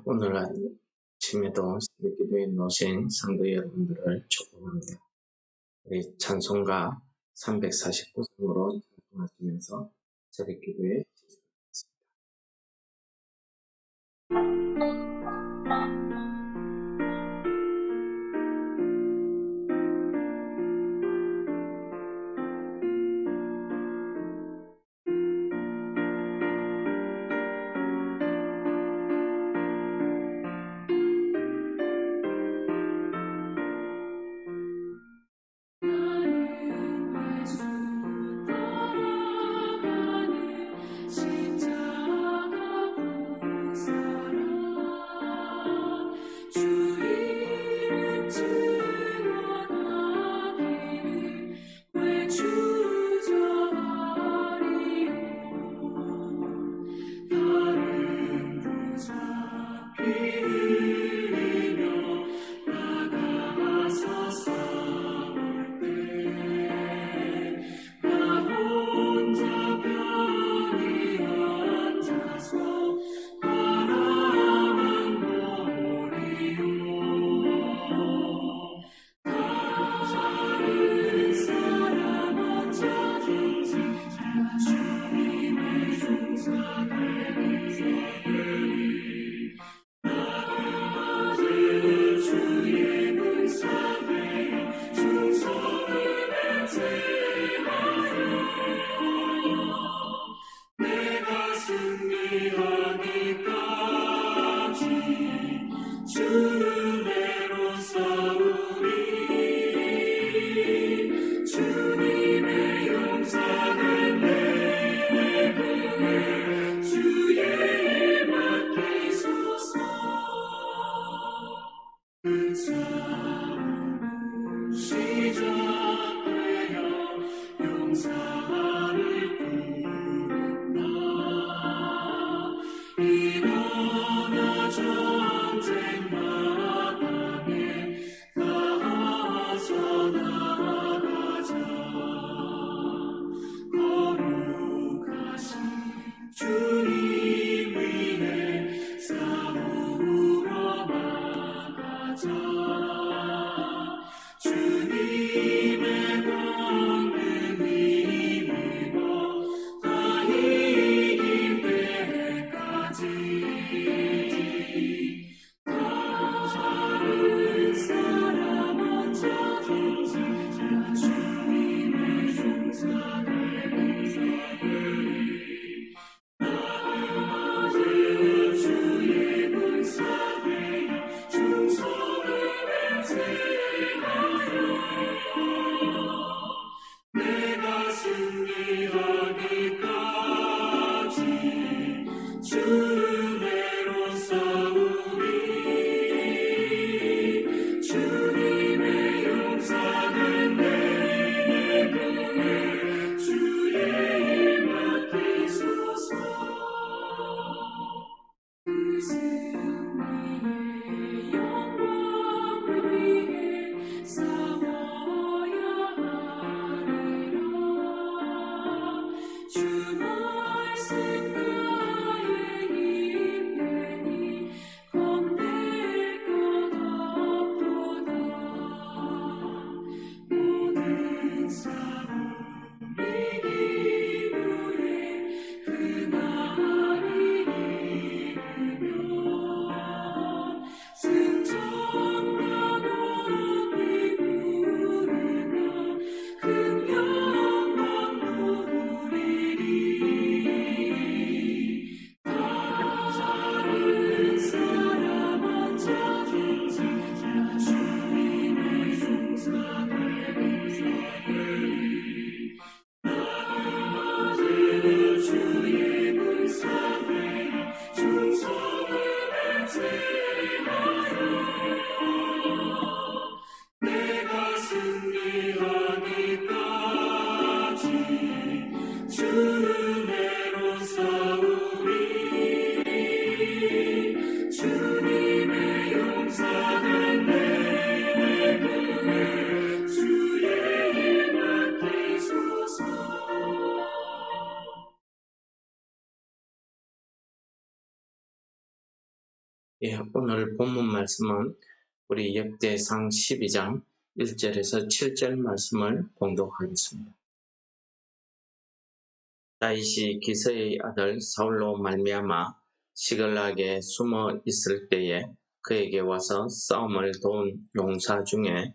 오늘 아침에도 새벽기도에 오신 성도 여러분들을 축복합니다. 우리 찬송가 349성으로 찬송하시면서 새벽기도에 시작하겠습니다. 예, 오늘 본문 말씀은 우리 역대상 12장 1절에서 7절 말씀을 봉독하겠습니다. 다윗이 기스의 아들 사울로 말미암아 시글락에 숨어 있을 때에 그에게 와서 싸움을 도운 용사 중에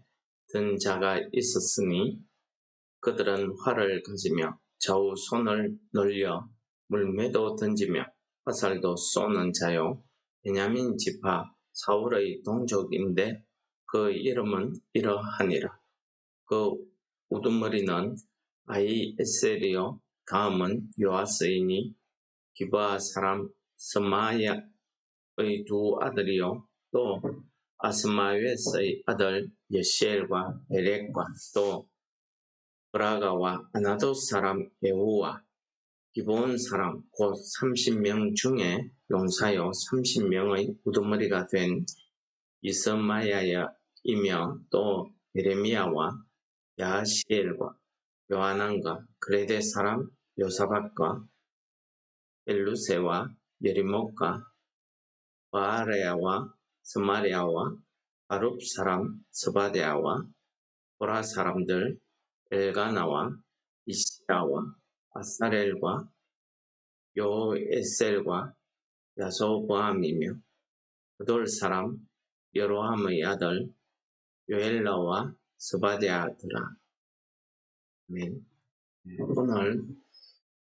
든 자가 있었으니 그들은 활을 가지며 좌우 손을 늘려 물매도 던지며 화살도 쏘는 자요 베냐민 지파 사울의 동족인데 그 이름은 이러하니라. 그 우두머리는 아히에셀이요 다음은 요아스이니 기브아 사람 스마야의 두 아들이요 또 아스마웻의 아들 예시엘과 베렉과 또 브라가와 아나도 사람 예후와 기브온 사람 곧 30명 중에 용사요 30명의 우두머리가 된 이스마야이며 또 예레미야와 야시엘과 요하난과 그레데 사람 요사박과 엘루세와 예리목과 바아레야와 스마리아와 바룹 사람 스바데아와 보라 사람들 엘가나와 이시야와 아사렐과 요에셀과 야소보암이며 그돌 사람 여로함의 아들 요엘라와 스바데아더라. 아멘. 오늘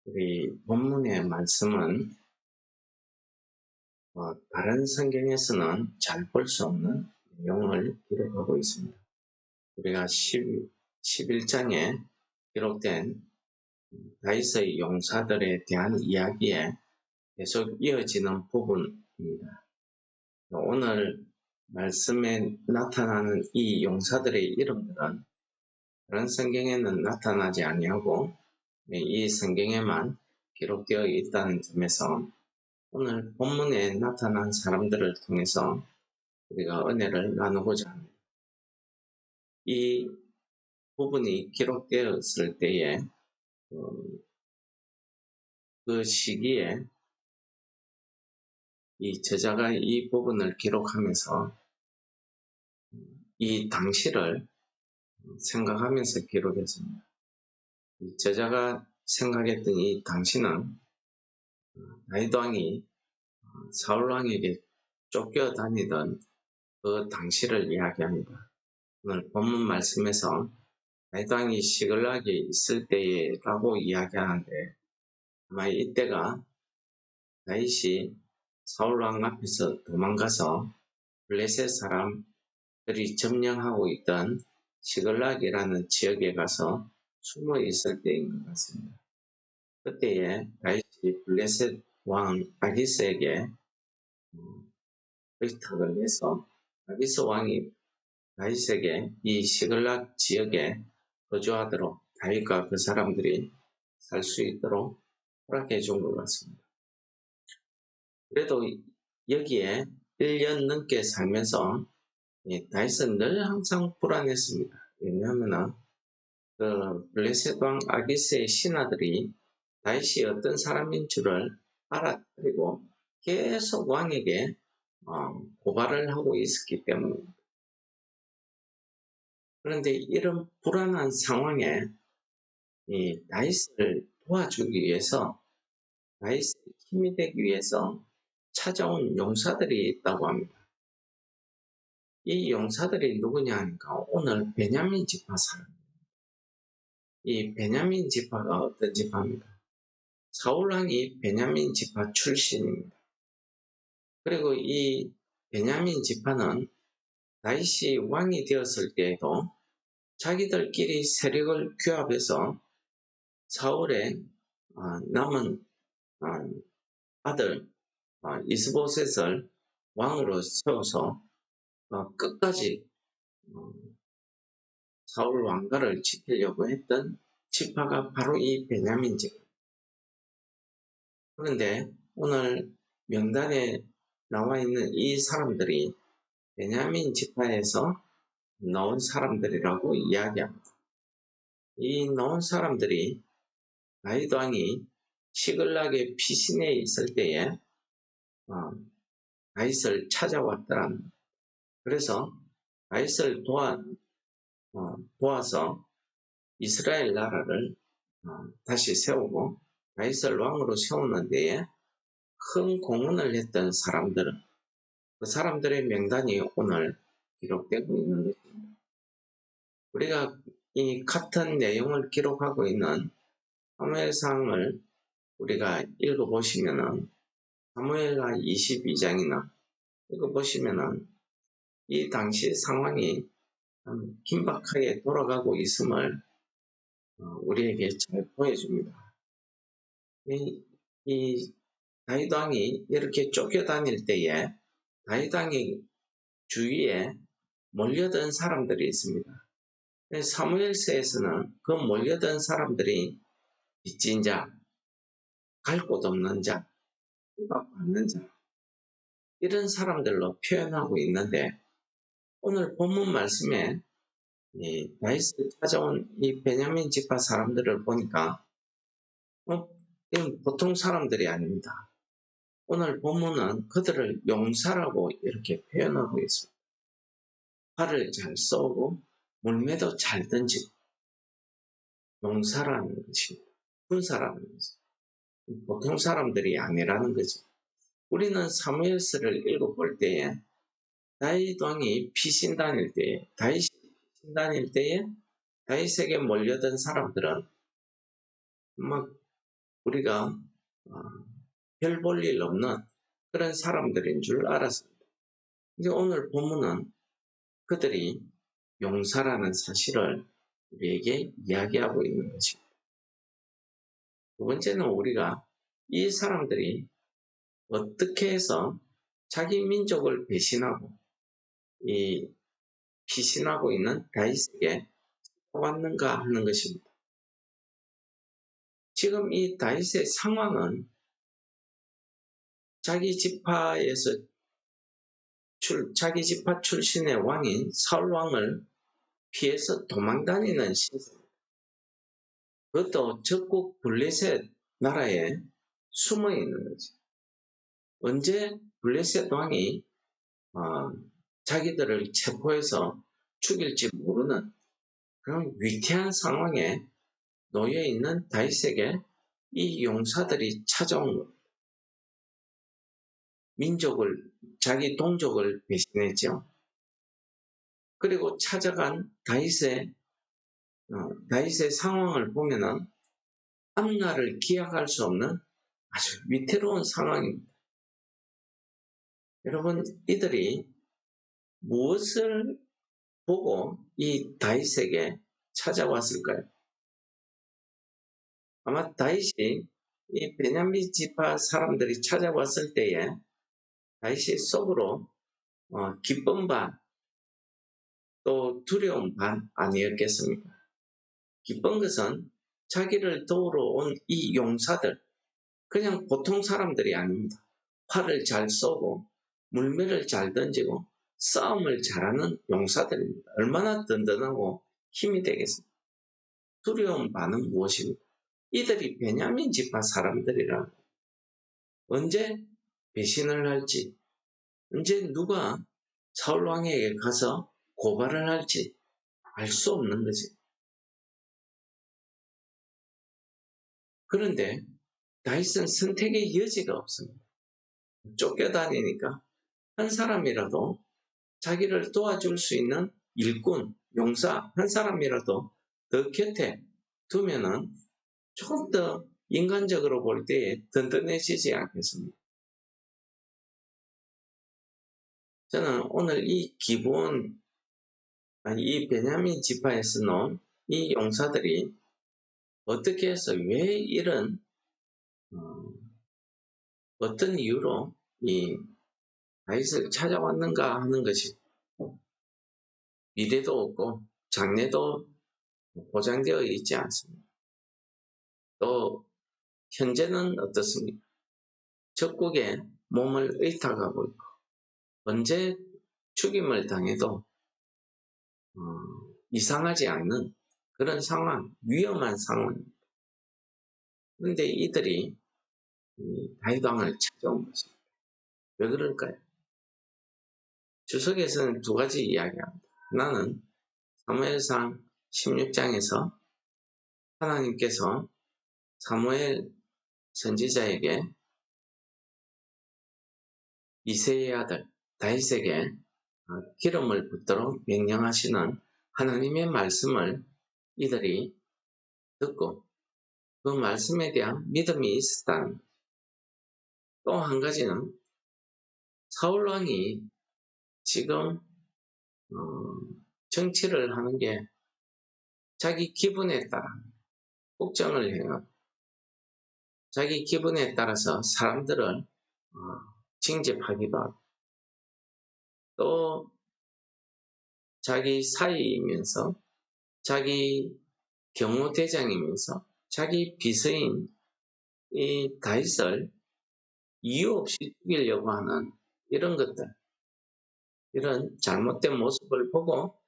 우리 본문의 말씀은 다른 성경에서는 잘 볼 수 없는 내용을 기록하고 있습니다. 우리가 11장에 기록된 다윗의 용사들에 대한 이야기에 계속 이어지는 부분입니다. 오늘 말씀에 나타나는 이 용사들의 이름들은 다른 성경에는 나타나지 아니하고 이 성경에만 기록되어 있다는 점에서 오늘 본문에 나타난 사람들을 통해서 우리가 은혜를 나누고자 합니다. 이 부분이 기록되었을 때에 그 시기에 이 저자가 이 부분을 기록하면서 이 당시를 생각하면서 기록했습니다. 이 저자가 생각했던 이 당시는 다윗 왕이 사울 왕에게 쫓겨다니던 그 당시를 이야기합니다. 오늘 본문 말씀에서 다윗 왕이 시글락에 있을 때라고 이야기하는데 아마 이때가 다윗이 사울 왕 앞에서 도망가서 블레셋 사람들이 점령하고 있던 시글락이라는 지역에 가서 숨어 있을 때인 것 같습니다. 그때에 다윗이 블레셋 왕 아기스에게 의탁을 내서 아기스 왕이 다윗에게 이 시글락 지역에 거주하도록 다윗과 그 사람들이 살 수 있도록 허락해 준 것 같습니다. 그래도 여기에 1년 넘게 살면서 다윗은 늘 항상 불안했습니다. 왜냐하면 그 블레셋 왕 아기스의 신하들이 다윗이 어떤 사람인 줄을 알아차리고 계속 왕에게 고발을 하고 있었기 때문입니다. 그런데 이런 불안한 상황에 이 다윗을 도와주기 위해서 다윗의 힘이 되기 위해서 찾아온 용사들이 있다고 합니다. 이 용사들이 누구냐 하니까 오늘 베냐민 지파 사람입니다. 이 베냐민 지파가 어떤 지파입니까? 사울왕이 베냐민 지파 출신입니다. 그리고 이 베냐민 지파는 다윗이 왕이 되었을 때에도 자기들끼리 세력을 규합해서 사울의 남은 아들 이스보셋을 왕으로 세워서 끝까지 사울 왕가를 지키려고 했던 지파가 바로 이 베냐민 지파. 그런데 오늘 명단에 나와 있는 이 사람들이 베냐민 지파에서 나온 사람들이라고 이야기합니다. 이 나온 사람들이 다윗 왕이 시글락의 피신에 있을 때에 다윗을 찾아왔더라. 그래서 다윗을 도와서 이스라엘 나라를 다시 세우고 다윗을 왕으로 세우는 데에 큰 공헌을 했던 사람들은 그 사람들의 명단이 오늘 기록되고 있는 것입니다. 우리가 이 같은 내용을 기록하고 있는 사무엘상을 우리가 읽어보시면은 사무엘하 22장이나 읽어보시면은 이 당시 상황이 참 긴박하게 돌아가고 있음을 우리에게 잘 보여줍니다. 이 다윗 왕이 이렇게 쫓겨다닐 때에 다윗 왕의 주위에 몰려든 사람들이 있습니다. 사무엘서에서는 그 몰려든 사람들이 빚진 자, 갈 곳 없는 자, 받는 자, 이런 사람들로 표현하고 있는데 오늘 본문 말씀에 다윗을 찾아온 이 베냐민 지파 사람들을 보니까 이건 보통 사람들이 아닙니다. 오늘 본문은 그들을 용사라고 이렇게 표현하고 있습니다. 활을 잘 쏘고 물매도 잘 던지고 용사라는 것입니다. 군사라는 것입니다. 보통 사람들이 아니라는 거죠. 우리는 사무엘서를 읽어볼 때에 다윗 왕이 피신 다닐 때에 다윗이 피신 다닐 때에 다윗에게 몰려든 사람들은 막 우리가 별 볼 일 없는 그런 사람들인 줄 알았습니다. 이제 오늘 본문은 그들이 용사라는 사실을 우리에게 이야기하고 있는 것입니다. 두 번째는 우리가 이 사람들이 어떻게 해서 자기 민족을 배신하고 피신하고 있는 다윗에게 왔는가 하는 것입니다. 지금 이 다윗의 상황은 자기 지파 출신의 왕인 사울 왕을 피해서 도망다니는 신세입니다. 그것도 적국 블레셋 나라에 숨어 있는 거죠. 언제 블레셋 왕이 자기들을 체포해서 죽일지 모르는 그런 위태한 상황에 놓여 있는 다윗에게 이 용사들이 찾아온 겁니다. 자기 동족을 배신했죠. 그리고 찾아간 다윗의 상황을 보면은 앞날을 기약할 수 없는 아주 위태로운 상황입니다. 여러분, 이들이 무엇을 보고 이 다윗에게 찾아왔을까요? 아마 다윗이 이 베냐민 지파 사람들이 찾아왔을 때에 다윗이 속으로 기쁨 반, 또 두려움 반 아니었겠습니까? 기쁜 것은 자기를 도우러 온 이 용사들, 그냥 보통 사람들이 아닙니다. 활을 잘 쏘고 물매를 잘 던지고 싸움을 잘하는 용사들입니다. 얼마나 든든하고 힘이 되겠습니까? 두려움 반은 무엇입니까? 이들이 베냐민 지파 사람들이라 언제 배신을 할지, 언제 누가 사울 왕에게 가서 고발을 할지 알 수 없는 거지. 그런데 다윗은 선택의 여지가 없습니다. 쫓겨다니니까 한 사람이라도 자기를 도와줄 수 있는 일꾼, 용사 한 사람이라도 더 곁에 두면은 조금 더 인간적으로 볼 때에 든든해지지 않겠습니까? 저는 오늘 이 베냐민 지파에서 나온 이 용사들이 어떻게 해서 왜 이런 어떤 이유로 이 다윗을 찾아왔는가 하는 것이 미래도 없고 장래도 보장되어 있지 않습니다. 또 현재는 어떻습니까? 적국에 몸을 의탁하고 있고 언제 죽임을 당해도 이상하지 않는 그런 상황, 위험한 상황입니다. 그런데 이들이 다윗 왕을 찾아온 것입니다. 왜 그럴까요? 주석에서는 두 가지 이야기합니다. 하나는 사무엘상 16장에서 하나님께서 사무엘 선지자에게 이새의 아들 다윗에게 기름을 붓도록 명령하시는 하나님의 말씀을 이들이 듣고 그 말씀에 대한 믿음이 있었다는 것. 또 한 가지는 사울왕이 지금 정치를 하는 게 자기 기분에 따라 국정을 해요. 자기 기분에 따라서 사람들을 징집하기도 하고 또 자기 사위이면서 자기 경호대장이면서 자기 비서인 이 다윗을 이유 없이 죽이려고 하는 이런 것들, 이런 잘못된 모습을 보고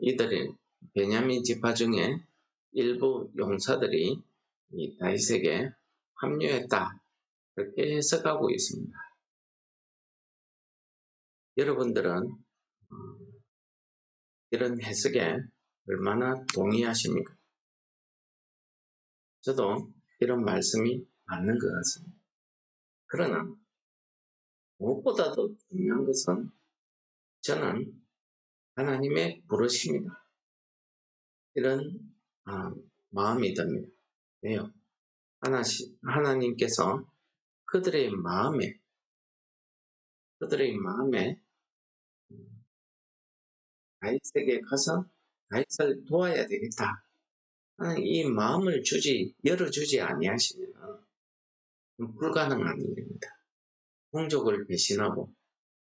이들이 베냐민 지파 중에 일부 용사들이 이 다윗에게 합류했다, 그렇게 해석하고 있습니다. 여러분들은 이런 해석에 얼마나 동의하십니까? 저도 이런 말씀이 맞는 것 같습니다. 그러나 무엇보다도 중요한 것은 저는 하나님의 부르심이다, 이런 마음이 듭니다. 왜요? 하나님께서 그들의 마음에 다윗에게 가서 다윗을 도와야 되겠다 하는 이 마음을 열어주지 아니하시면 불가능한 일입니다. 동족을 배신하고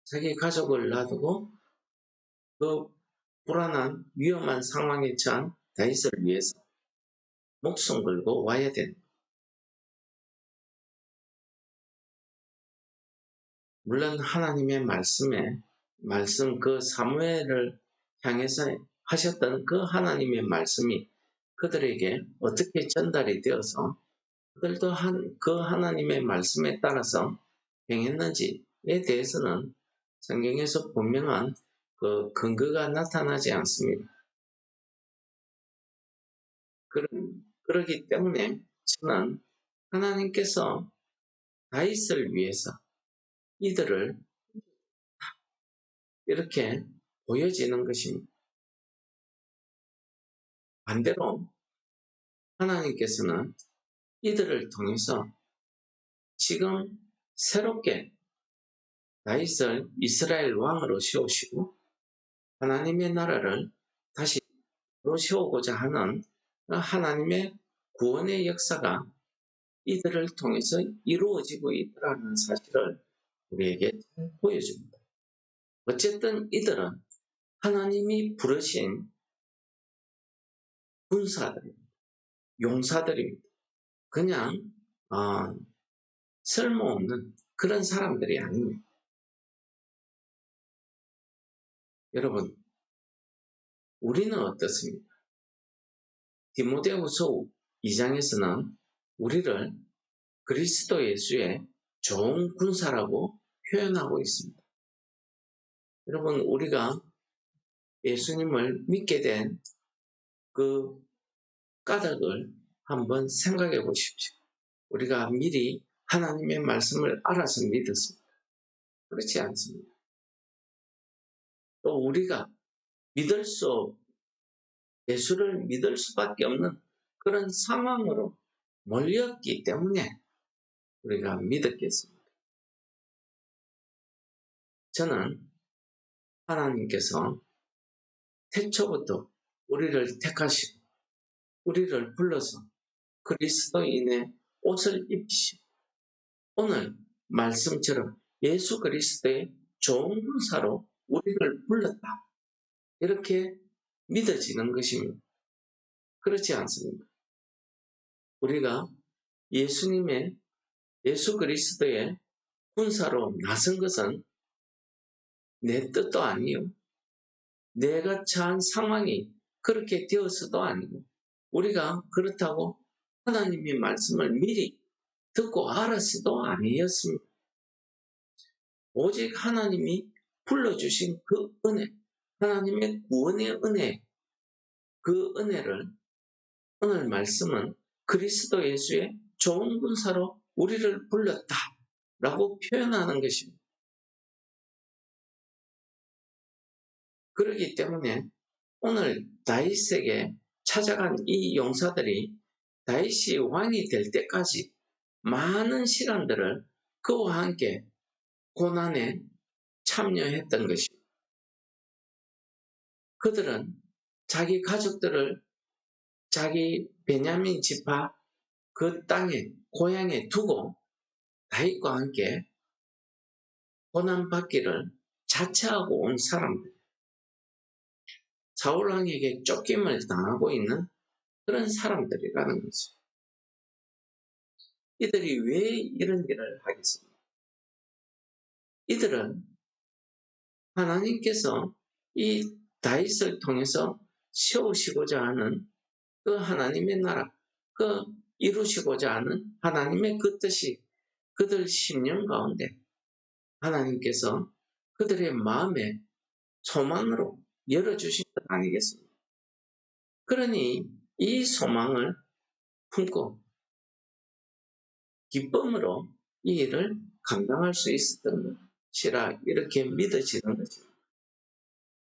자기 가족을 놔두고 그 불안한 위험한 상황에 처한 다윗을 위해서 목숨 걸고 와야 된다. 물론 하나님의 말씀 그 사무엘을 향해서 하셨던 그 하나님의 말씀이 그들에게 어떻게 전달이 되어서 그들도 그 하나님의 말씀에 따라서 행했는지에 대해서는 성경에서 분명한 그 근거가 나타나지 않습니다. 그렇기 때문에 저는 하나님께서 다윗을 위해서 이들을 이렇게 보여지는 것입니다. 반대로 하나님께서는 이들을 통해서 지금 새롭게 다윗을 이스라엘 왕으로 세우시고 하나님의 나라를 다시 세우고자 하는 하나님의 구원의 역사가 이들을 통해서 이루어지고 있다는 사실을 우리에게 보여줍니다. 어쨌든 이들은 하나님이 부르신 군사들입니다. 용사들입니다. 그냥 쓸모없는 그런 사람들이 아닙니다. 여러분, 우리는 어떻습니까? 디모데후서 2장에서는 우리를 그리스도 예수의 좋은 군사라고 표현하고 있습니다. 여러분, 우리가 예수님을 믿게 된 그 까닭을 한번 생각해 보십시오. 우리가 미리 하나님의 말씀을 알아서 믿었습니다. 그렇지 않습니다. 또 우리가 예수를 믿을 수밖에 없는 그런 상황으로 몰렸기 때문에 우리가 믿었겠습니다. 저는 하나님께서 태초부터 우리를 택하시고 우리를 불러서 그리스도인의 옷을 입히시고 오늘 말씀처럼 예수 그리스도의 좋은 군사로 우리를 불렀다, 이렇게 믿어지는 것입니다. 그렇지 않습니까? 우리가 예수 그리스도의 군사로 나선 것은 내 뜻도 아니요, 내가 처한 상황이 그렇게 되어서도 아니고, 우리가 그렇다고 하나님의 말씀을 미리 듣고 알았어도 아니었습니다. 오직 하나님이 불러주신 그 은혜, 하나님의 구원의 은혜, 그 은혜를 오늘 말씀은 그리스도 예수의 좋은 군사로 우리를 불렀다라고 표현하는 것입니다. 그렇기 때문에 오늘 다윗에게 찾아간 이 용사들이 다윗이 왕이 될 때까지 많은 시간들을 그와 함께 고난에 참여했던 것입니다. 그들은 자기 가족들을 자기 베냐민 지파 그 땅에 고향에 두고 다윗과 함께 고난받기를 자처하고 온 사람들, 사울 왕에게 쫓김을 당하고 있는 그런 사람들이라는 거죠. 이들이 왜 이런 일을 하겠습니까? 이들은 하나님께서 이 다윗을 통해서 세우시고자 하는 그 하나님의 나라, 그 이루시고자 하는 하나님의 그 뜻이 그들 심령 가운데 하나님께서 그들의 마음에 소망으로 열어주신 것 아니겠습니까? 그러니 이 소망을 품고 기쁨으로 이 일을 감당할 수 있었던 것이라 이렇게 믿어지는 거죠.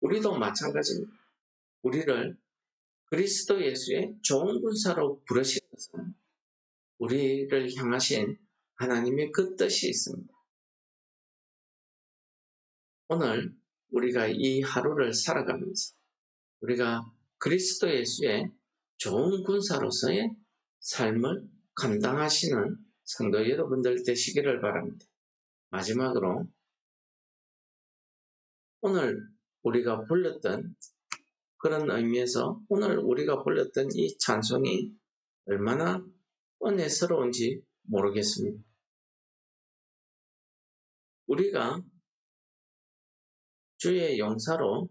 우리도 마찬가지입니다. 우리를 그리스도 예수의 좋은 군사로 부르신 것은 우리를 향하신 하나님의 그 뜻이 있습니다. 오늘 우리가 이 하루를 살아가면서 우리가 그리스도 예수의 좋은 군사로서의 삶을 감당하시는 성도 여러분들 되시기를 바랍니다. 마지막으로 오늘 우리가 불렀던 그런 의미에서 오늘 우리가 불렀던 이 찬송이 얼마나 은혜스러운지 모르겠습니다. 우리가 주의 용사로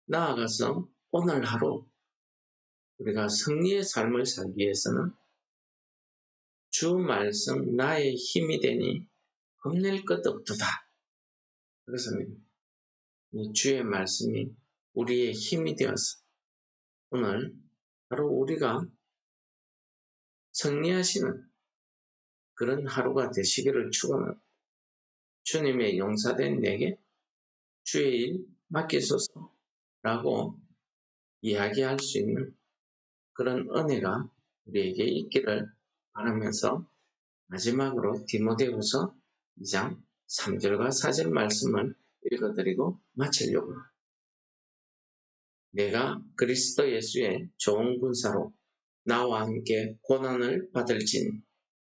나아가서 오늘 하루 우리가 승리의 삶을 살기 위해서는 주 말씀 나의 힘이 되니 겁낼 것 없도다. 그렇습니다. 이 주의 말씀이 우리의 힘이 되어서 오늘 바로 우리가 승리하시는 그런 하루가 되시기를 축원합니다. 주님의 용사된 내게 주의 일 맡기소서라고 이야기할 수 있는 그런 은혜가 우리에게 있기를 바라면서 마지막으로 디모데후서 2장 3절과 4절 말씀을 읽어드리고 마치려고 합니다. 내가 그리스도 예수의 좋은 군사로 나와 함께 고난을 받을진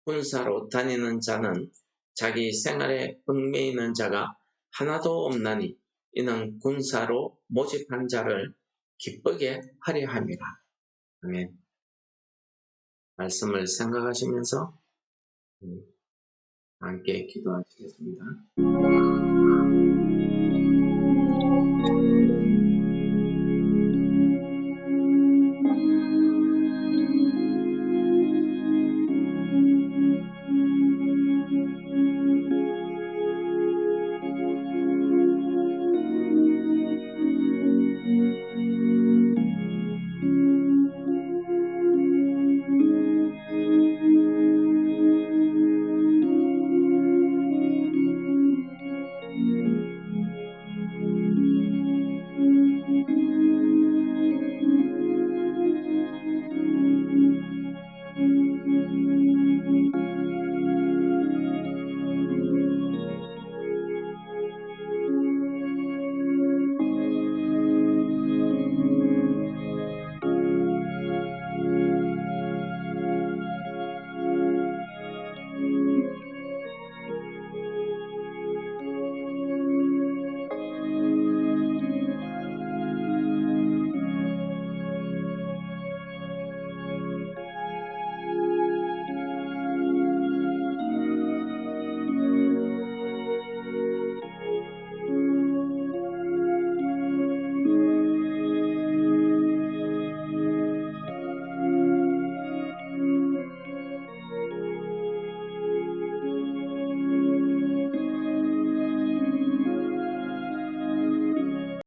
군사로 다니는 자는 자기 생활에 얽매이는 자가 하나도 없나니 이는 군사로 모집한 자를 기쁘게 하려 함이라. 아멘. 말씀을 생각하시면서 함께 기도하시겠습니다.